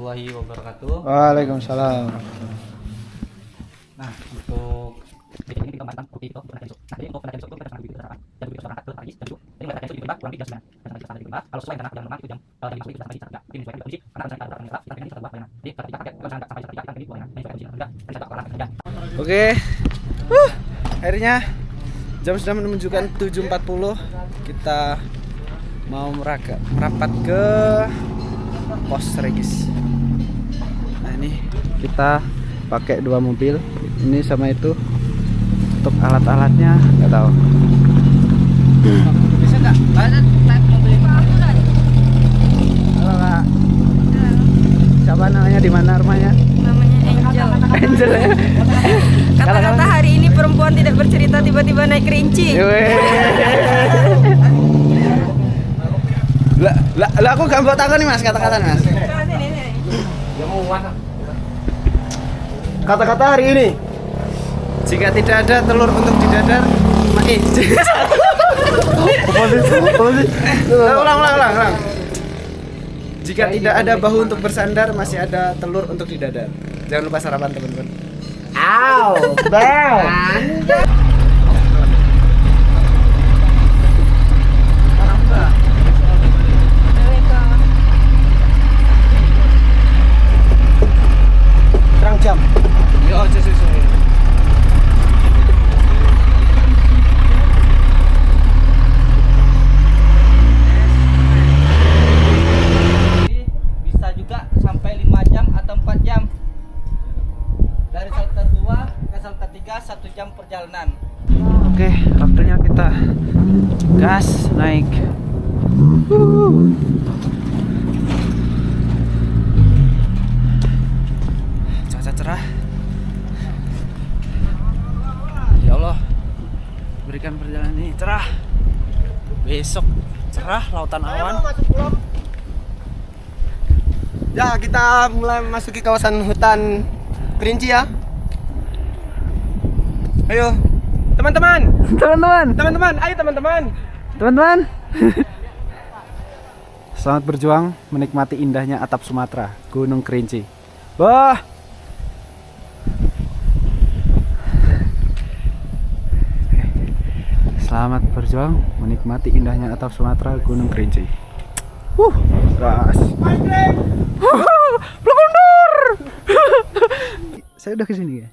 Warahmatullahi wabarakatuh. Waalaikumsalam. Nah, untuk video ini kita membahas tentang bukti itu benar besok. Nah, jadi untuk benar besok itu kita akan bukti berdasarkan dan bukti berdasarkan akte pagi dan besok. Jadi benar besok diterima kurang lebih jam 9. Dan jam 9 kalau sesuai dengan jam normal itu jam jam besok itu sudah pagi tidak. Ini sesuai dengan kondisi karena ada yang menyerap kita ini setelah pelayanan. Jadi kalau kita pakai kalau sampai jam 3 kita ini pelayanan. Ini sesuai kondisi rendah dan kita orang kerja. Oke. Akhirnya jam sudah menunjukkan 7.40. Kita mau merapat ke pos Regis. Nah, ini kita pakai 2 mobil. Ini sama itu. Untuk alat-alatnya nggak tahu. Bisa enggak? Banyak naik mobil aku tadi. Halo, Kak. Siapa namanya, di mana rumahnya? Namanya Angel. Angel ya. Kata-kata hari ini perempuan tidak bercerita tiba-tiba naik kerinci. Lah aku gak bawa tangan nih Mas, kata-kata nih Mas. Kata-kata hari ini. Jika tidak ada telur untuk didadar, ulang. Jika tidak ada bahu untuk bersandar, masih ada telur untuk didadar. Jangan lupa sarapan teman-teman. Ow, bel. Terang jam. Yo, sesuai. Bisa juga sampai 5 jam atau 4 jam. Dari Salter 2 ke Salter 3 1 jam perjalanan. Oke, waktunya kita gas naik. Cuaca cerah. Ya Allah, berikan perjalanan ini cerah. Besok cerah, lautan awan. Ya, kita mulai memasuki kawasan hutan Kerinci ya. Ayo, teman-teman. Ayo teman-teman. Selamat berjuang menikmati indahnya atap Sumatera, Gunung Kerinci. Wah. Selamat berjuang menikmati indahnya atap Sumatera, Gunung Kerinci. Gas. Belum mundur. Saya udah kesini ya.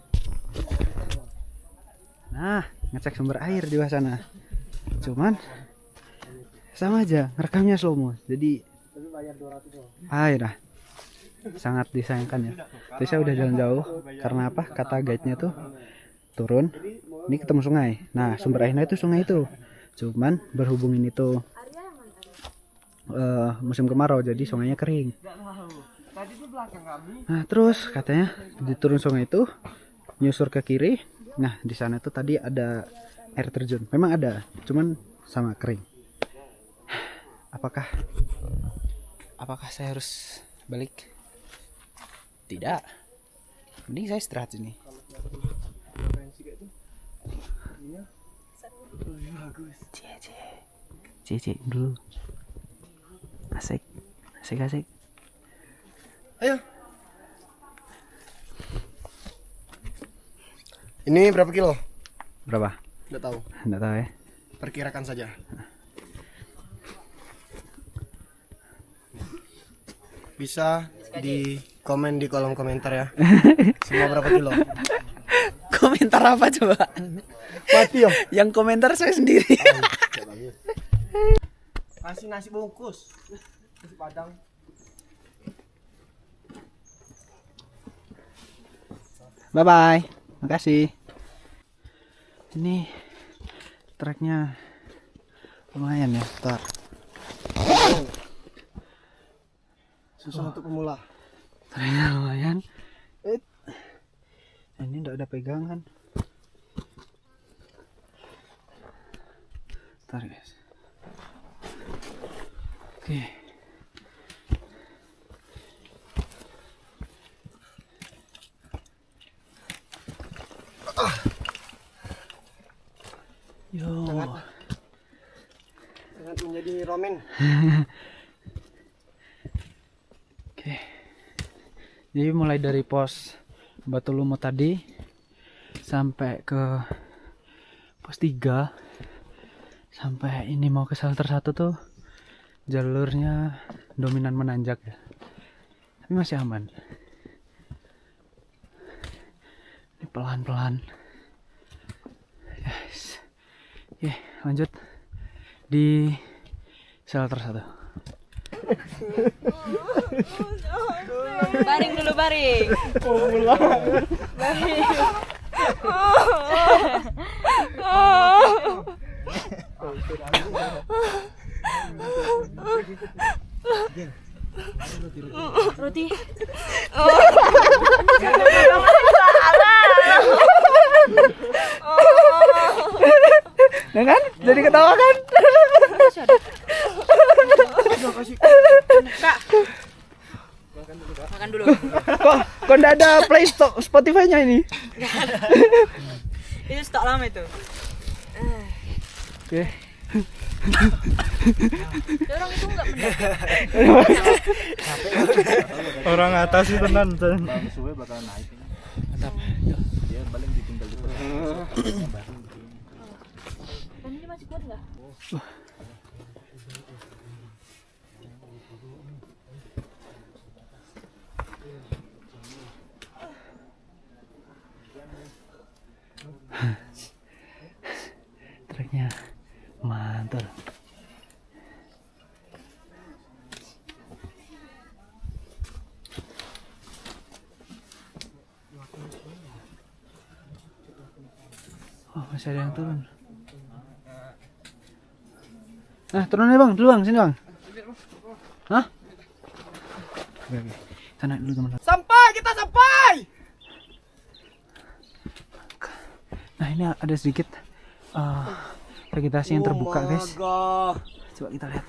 Nah, ngecek sumber air di bawah sana. Cuman sama aja ngerekamnya slow mo. Jadi dah sangat disayangkan ya. Jadi saya udah jalan jauh karena apa? Kata guide-nya tuh turun. Ini ketemu sungai. Nah, sumber airnya itu sungai itu. Cuman berhubung ini tuh musim kemarau, jadi sungainya kering. Nah, terus katanya di turun sungai itu nyusur ke kiri. Nah, di sana tuh tadi ada air terjun. Memang ada, cuman sama kering. Apakah saya harus balik? Tidak. Mending saya istirahat sini. Cie dulu. Asik. Ayo. Ini berapa kilo? Berapa? Nggak tahu. Nggak tahu ya. Perkirakan saja. Bisa di komen di kolom komentar ya. Semua berapa kilo? Komentar apa coba? Mati ya. Yang komentar saya sendiri. Kasih nasi bungkus. Nasi padang. Bye bye. Makasih. Ini treknya lumayan ya, Tar. Susah untuk pemula. Treknya lumayan. Ini enggak ada pegangan. Tar guys. Oke. Yo. Sangat menjadi ramen. Oke. Jadi mulai dari pos Batu Lumut tadi sampai ke pos 3 sampai ini mau ke shelter 1 tuh jalurnya dominan menanjak ya. Tapi masih aman. Ini pelan-pelan. Yes. Oke, lanjut di shelter 1. Baring dulu, baring. Roti. Nah kan? Jadi ketawa kan? Kak. Makan dulu. Kok enggak ada play Spotify-nya ini? Itu stok lama itu. Oke. Orang itu enggak benar. Orang atas itu tenan. Suwe bakal naik. Mantap. Dia paling ditinggal di Ini masih kuat enggak? Treknya mantul. Oh, masih ada yang turun. Nah, turun aja bang, dulu bang, sini bang. Hah? Oke, oke. Kita naik dulu teman-teman. Sampai, kita sampai. Nah, ini ada sedikit vegetasi yang terbuka guys. Coba kita lihat.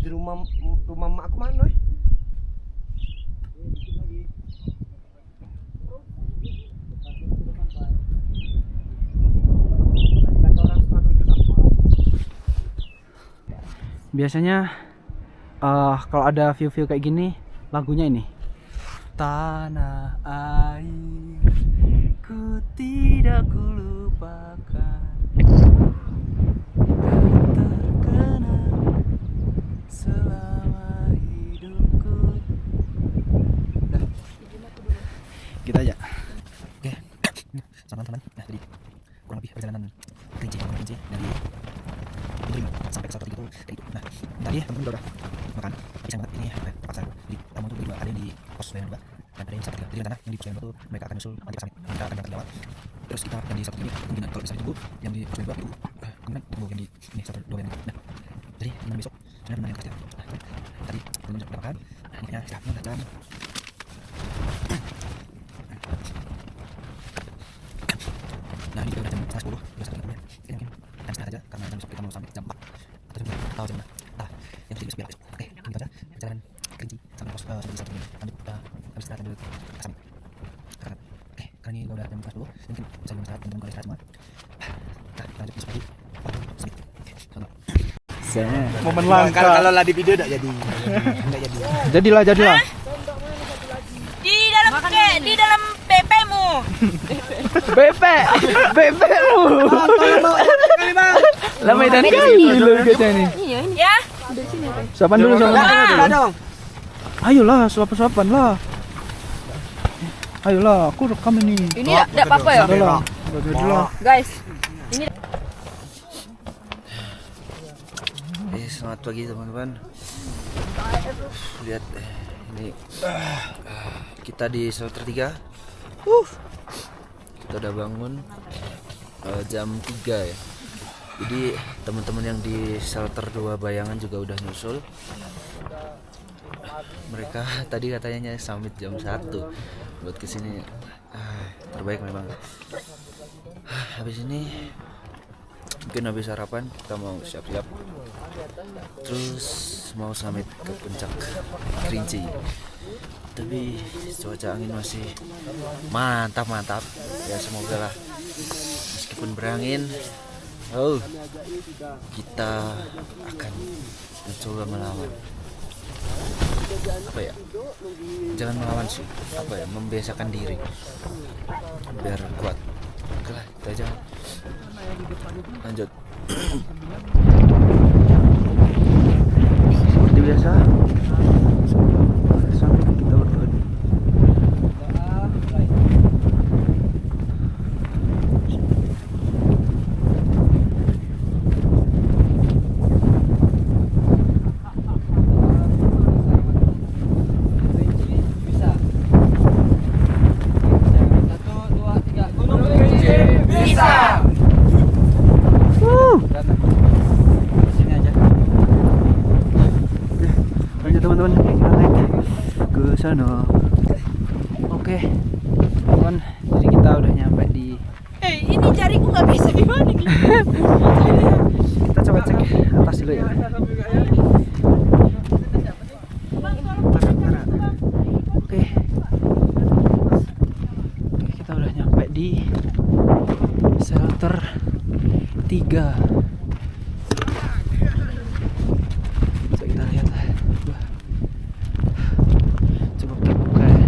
Di rumah mak aku mana? Biasanya kalau ada view-view kayak gini, lagunya ini. Tanah air ku tidak kulupakan, terkenal selama hidupku. Dah. Kita aja. Oke, sama teman-teman. Nah, jadi kurang lebih perjalanan Kerinci dari Indramayu sampai ke Shelter 3 itu kayak gitu. Nah, tadi teman-teman udah makan. Tapi saya ini terpaksa. Jadi tamu tuh berdua, ada yang di pos Bayan 2 dan ada yang Shelter 3. Jadi rencana yang di pos Bayan 2 tuh mereka akan nyusul nanti ke summit. Kita akan berangkat lewat. Terus kita yang di Shelter 3 kemungkinan kalau bisa ditunggu, yang di pos Bayan 2 itu kemungkinan tunggu yang di ini Shelter 2 Bayan 2. Nah, jadi teman besok sebenarnya benar yang kita. Tadi teman-teman udah makan. Nah, ini ya istirahatnya udah jam. Nah, ini juga udah jam 10. Udah satu jam. Ini mungkin jam setengah aja karena jam besok kita mau sampai jam 4 atau jam 5 atau jam 6. Nah, yang penting besok biar besok. Oke, ini aja perjalanan Kerinci sampai pos sampai di Shelter 3. Lanjut kita habis istirahat dulu ke summit. Oke, karena ini udah jam 10. Mungkin bisa belum istirahat, teman-teman kalau istirahat semua. Nah, lanjut besok lagi. Summit. Selamat. Momen langka. Kalau lah di video enggak jadi. Enggak jadi. Jadilah. Di dalam BP-mu. BP mu. Lah medan kali lu katanya nih. Iya ini. Ya. Suapan dulu sama. dong. Ayolah, suapan lah. Ayolah, aku rekam ini. Ini enggak apa-apa ya? Udah jadilah. Guys. Ini Selamat pagi teman-teman. Lihat ini kita di Shelter 3. Kita udah bangun jam 3 ya. Jadi teman-teman yang di Shelter 2 Bayangan juga udah nyusul. Mereka tadi katanya summit jam 1 buat kesini. Terbaik memang. Habis ini mungkin habis sarapan kita mau siap-siap terus mau summit ke puncak Kerinci. Tapi cuaca angin masih mantap ya, semoga lah meskipun berangin Oh, kita akan mencoba melawan. Apa ya? Jangan melawan sih. Apa ya? Membiasakan diri biar kuat. Oke lah, kita aja. Lanjut. Seperti biasa, sampai kita berdoa. Lanjut teman-teman, kita naik ke sana. Oke, teman, jadi kita udah nyampe di. Ini jariku nggak bisa dibanding. Kita coba cek atas dulu ya. Oke. Oke, kita udah nyampe di shelter 3. Coba kita lihat. Wah. Cukup terbuka ya.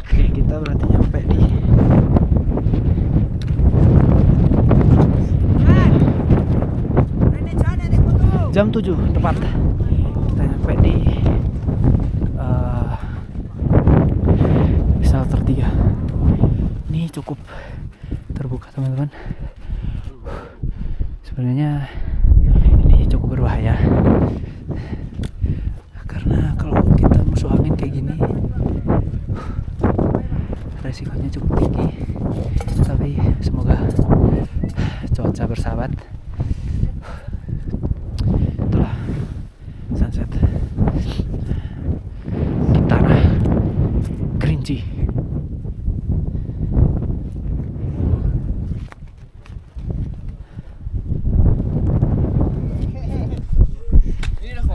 Oke, kita berarti nyampe di jam 7 tepat. Kita nyampe di shelter 3. Ini cukup terbuka teman-teman. Sebenarnya ini cukup berbahaya karena kalau kita musuh angin kayak gini resikonya cukup tinggi, tapi semoga cuaca bersahabat. Itulah sunset di tanah Kerinci.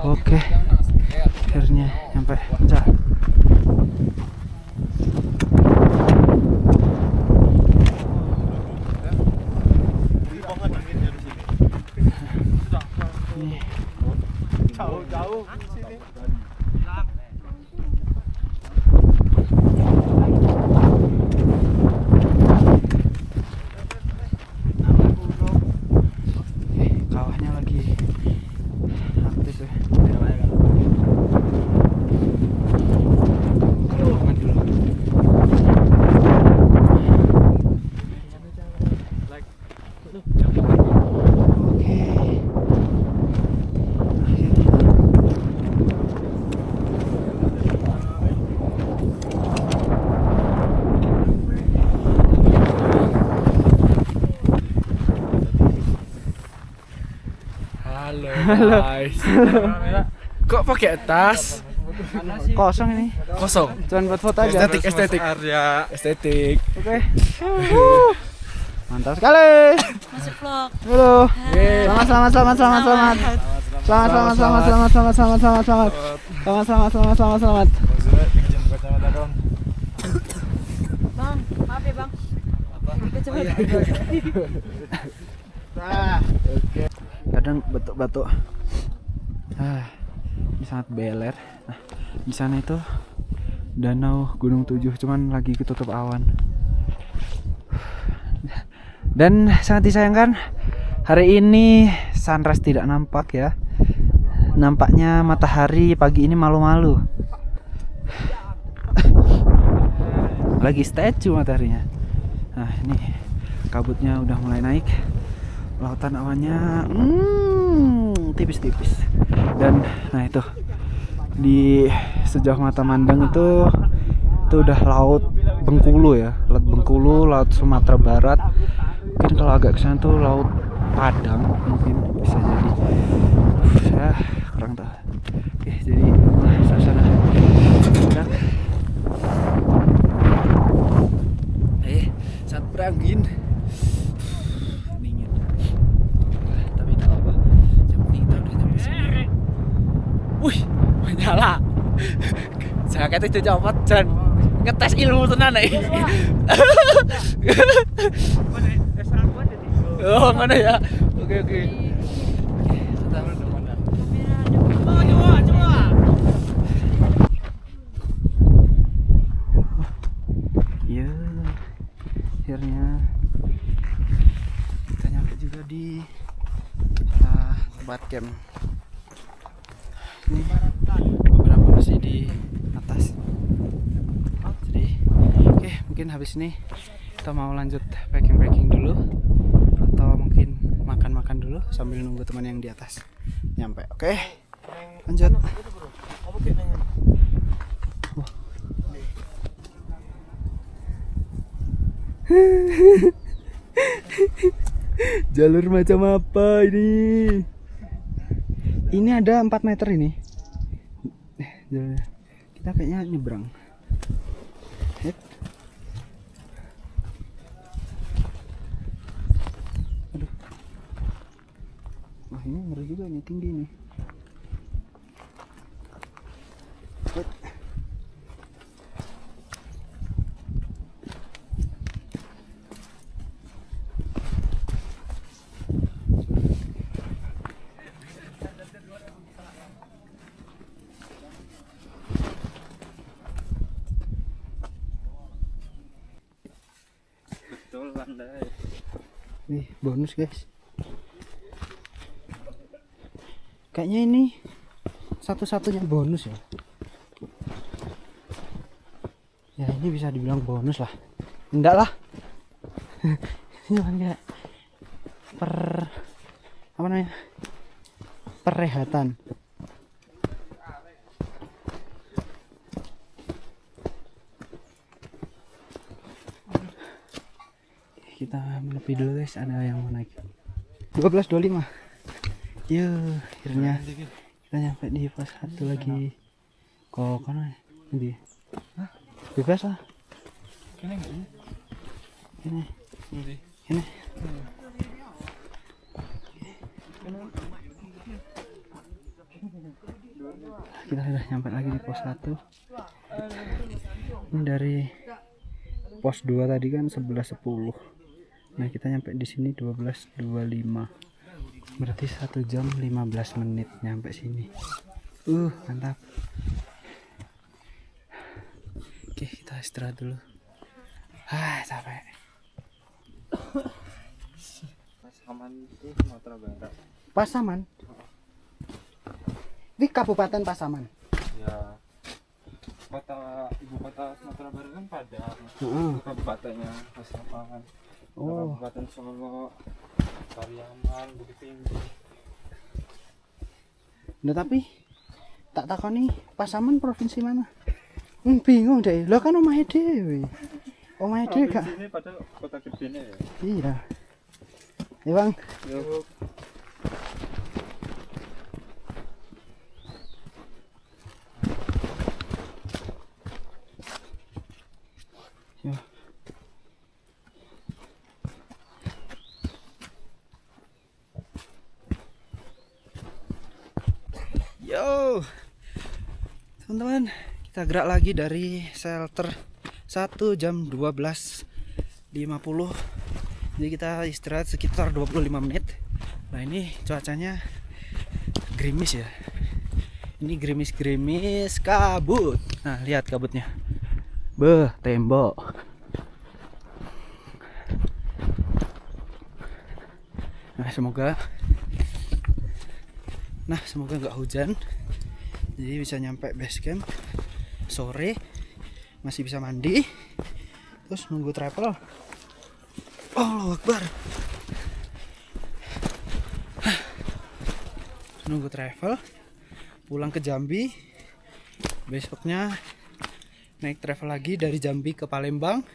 Oke, akhirnya nyampe Puncak. Kawahnya lagi aktif ya. Main dulu. Oke. Halo guys. Kok pakai tas? Kosong ini. Kosong. Cuman buat foto aja. Estetik Arya, estetik. Oke. Mantap sekali. Masuk vlog. Halo. Selamat. Bang, maaf ya bang. Kadang batuk-batuk. Ini sangat beler. Nah, di sana itu danau Gunung 7, cuman lagi ketutup awan. Dan sangat disayangkan hari ini sunrise tidak nampak ya. Nampaknya matahari pagi ini malu-malu. Lagi statue mataharinya. Nah, ini kabutnya udah mulai naik. Lautan awannya tipis-tipis. Dan nah itu di sejauh mata mandang itu udah laut Bengkulu ya, laut Bengkulu, laut Sumatera Barat. Mungkin kalau agak kesana tuh laut Padang, mungkin bisa jadi. Saya kurang tahu. Oke, jadi suasana puncak. Saat berangin. Dingin. Tapi tak apa. Yang penting kita udah nyampe sini. Wih, menyala. Saya kata itu jawab Jan. ngetes ilmu tenan nih. Oh mana ya? Oke. Iya, akhirnya kita nyampe juga di tempat camp. Ini beberapa masih di atas. Jadi, oke, mungkin habis ini kita mau lanjut packing dulu, atau mungkin makan dulu sambil nunggu teman yang di atas nyampe. Oke, lanjut. Jalur macam apa ini? Ini ada 4 meter ini. Jalurnya. Kita kayaknya nyebrang. Hep. Aduh. Wah, ini ngeri juga nih, tinggi nih. Hep. Nih, bonus guys. Kayaknya ini satu-satunya bonus ya. Ya ini bisa dibilang bonus lah. Enggak lah. Ini kayak apa namanya? Perrehatan. Kita menepi dulu guys, ada yang mau naik 12.25. Yuk, akhirnya kita nyampe di pos 1 lagi. Kok kan nanti bebas lah. Ini kita sudah nyampe lagi di pos 1. Ini dari pos 2 tadi kan 11.10. Nah kita nyampe di sini 12.25. Berarti 1 jam 15 menit nyampe sini. Mantap. Oke, kita istirahat dulu. Capek. Pasaman itu Sumatera Barat. Pasaman. Di Kabupaten Pasaman. Ya. Ibu kota Sumatera Barat kan Padang. Kabupatennya Pasaman. Kabupaten Solo, Pariaman, Bukit Tinggi. Nah tapi tak takoni Pasaman provinsi mana? Bingung deh. Lo kan omahe dhewe. Omahe dhewe gak? Ini padahal kota gedene ya. Iya. Ya Bang. Yuk. Yo, teman-teman, kita gerak lagi dari shelter 1 jam 12.50. Jadi kita istirahat sekitar 25 menit. Nah ini cuacanya gerimis ya. Ini gerimis kabut. Nah lihat kabutnya. Tembok. Nah semoga nggak hujan, jadi bisa nyampe base camp sore, masih bisa mandi, terus nunggu travel. Allahu Akbar. Nunggu travel, pulang ke Jambi, besoknya naik travel lagi dari Jambi ke Palembang.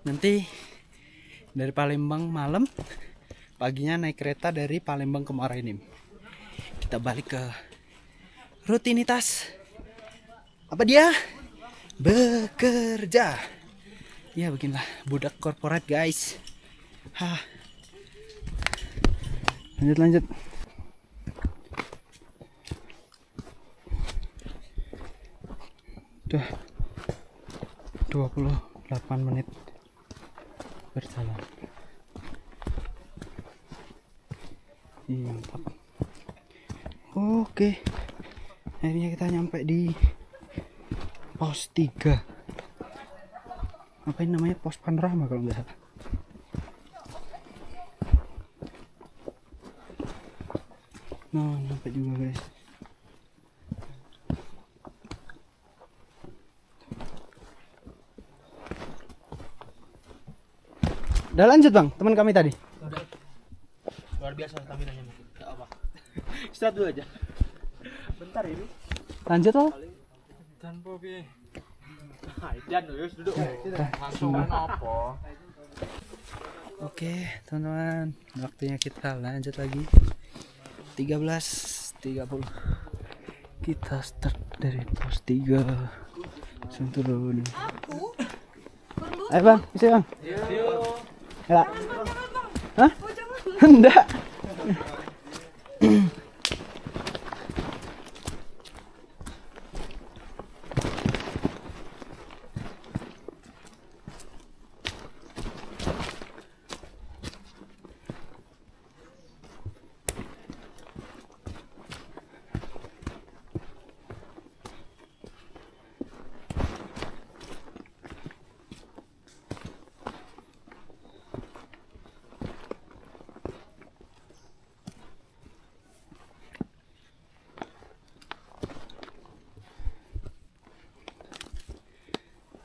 Nanti dari Palembang malam, paginya naik kereta dari Palembang ke Muara Enim. Kita balik ke rutinitas. Apa dia? Bekerja. Ya beginilah budak korporat guys. Lanjut. Udah 28 menit berjalan. Iya, mantap. Oke, akhirnya kita nyampe di pos 3. Apa ini namanya, pos panorama kalau nggak salah. Nah, nyampe juga guys. Udah lanjut bang, teman kami tadi. Luar biasa staminanya. Enggak apa. Istirahat dulu aja. Bentar ini. Lanjut loh. Tanpa piye. Dan yus duduk. Langsung apa? Oke teman-teman, waktunya kita lanjut lagi. 13.30 kita start dari pos 3 langsung turun. Ayo bang, isi bang. Ya. Hah? Enggak.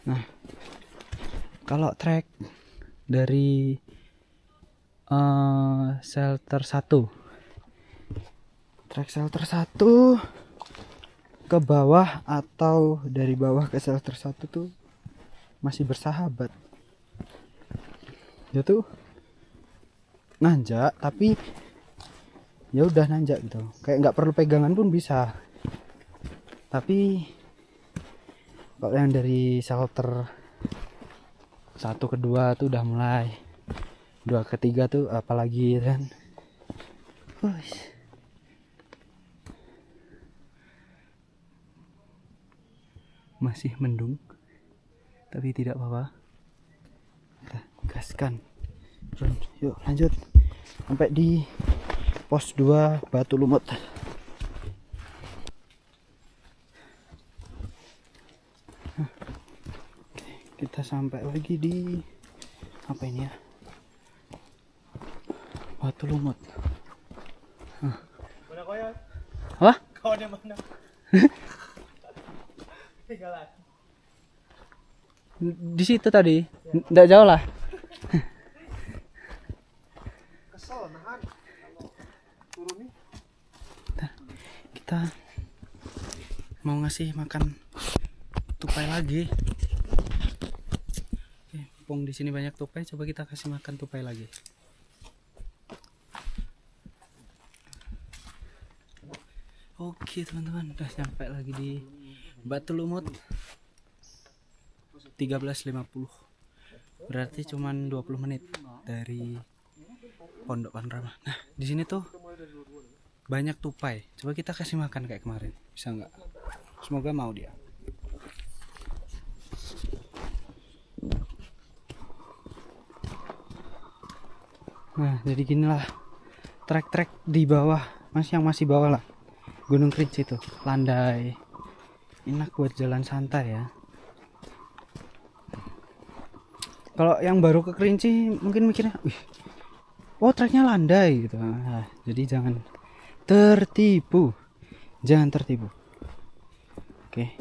Nah, kalau trek dari shelter 1 ke bawah atau dari bawah ke shelter 1 tuh masih bersahabat. Dia tuh nanjak tapi ya udah nanjak gitu, kayak nggak perlu pegangan pun bisa. Tapi kalau yang dari shelter 1 ke 2 tuh udah mulai, 2 ke 3 tuh apalagi kan. Masih mendung tapi tidak apa-apa, kita gaskan. Yuk lanjut sampai di pos 2 Batu Lumut. Kita sampai lagi di apa ini ya, Batu Lumut. Mana kau ya? Apa? Kau di mana? Tinggalan. Di situ tadi, nggak jauh lah. Kesel nahan. Turun nih. Kita mau ngasih makan tupai lagi. Mumpung di sini banyak tupai, coba kita kasih makan tupai lagi. Oke teman-teman, udah sampai lagi di Batu Lumut. 13.50. Berarti cuman 20 menit dari Pondok Panorama. Nah, di sini tuh banyak tupai. Coba kita kasih makan kayak kemarin. Bisa nggak? Semoga mau dia. Nah, jadi ginilah trek-trek di bawah, yang masih bawah lah. Gunung Kerinci itu, landai. Enak buat jalan santai ya. Kalau yang baru ke Kerinci mungkin mikirnya, wih, oh treknya landai gitu. Nah, jadi jangan tertipu. Oke.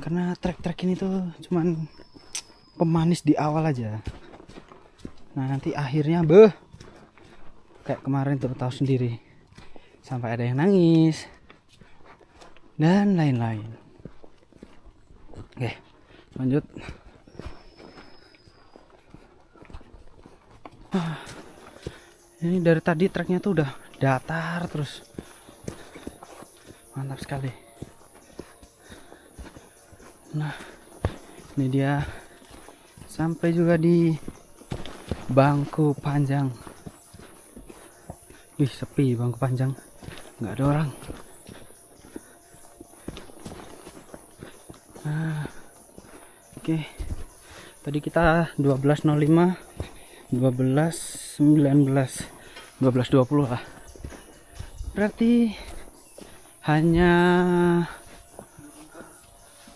Karena trek-trek ini tuh cuman pemanis di awal aja. Nah nanti akhirnya kayak kemarin tuh tahu sendiri, sampai ada yang nangis dan lain-lain. Oke, lanjut. Ini dari tadi treknya tuh udah datar terus, mantap sekali. Nah ini dia sampai juga di Bangku Panjang. Wih, sepi Bangku Panjang, nggak ada orang. Oke. Tadi kita 12.05, 12.19, 12.20 lah. Berarti hanya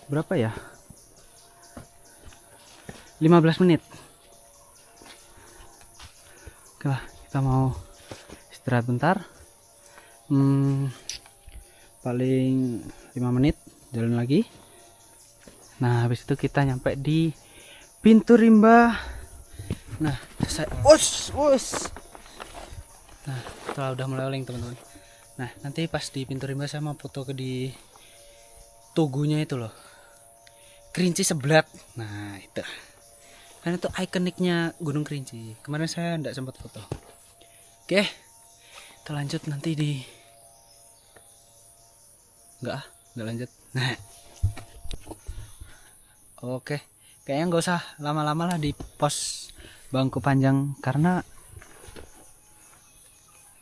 berapa ya? 15 menit. Oke lah, kita mau istirahat bentar. Paling 5 menit jalan lagi. Nah, habis itu kita nyampe di pintu rimba. Nah, selesai. Us. Nah, setelah udah meleleng teman-teman. Nah, nanti pas di pintu rimba saya mau foto ke di tugunya itu loh. Kerinci Seblat. Nah, itu. Karena itu ikoniknya Gunung Kerinci. Kemarin saya enggak sempat foto. Oke. Kita lanjut nanti di enggak lanjut. Nah. Oke. Kayaknya nggak usah lama-lama lah di pos bangku panjang karena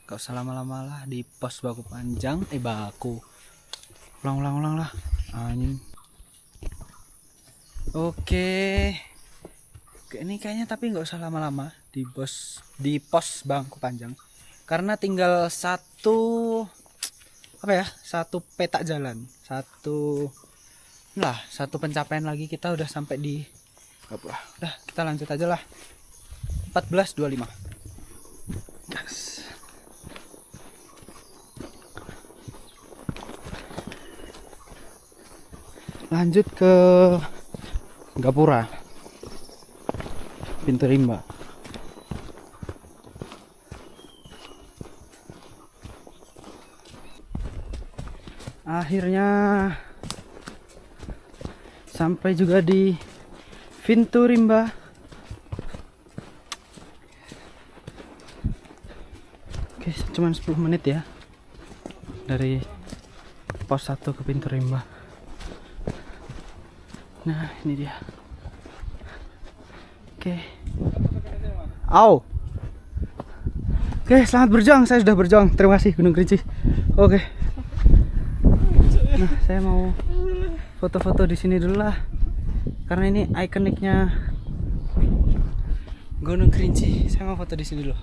nggak usah lama-lama lah di pos bangku panjang. Baku. Ulang lah. Anjing. Oke. Ini kayaknya tapi nggak usah lama-lama di pos bangku panjang karena tinggal satu petak jalan, satu pencapaian lagi kita udah sampai di udah kita lanjut aja lah. 14.25. Yes. Lanjut ke Gapura, pintu rimba. Akhirnya sampai juga di pintu rimba. Oke, cuman 10 menit ya dari pos 1 ke pintu rimba. Nah, ini dia. Oke. Oke, selamat berjuang. Saya sudah berjuang. Terima kasih Gunung Kerinci. Oke. Nah, saya mau foto-foto di sini dulu lah. Karena ini ikoniknya Gunung Kerinci. Saya mau foto di sini dulu.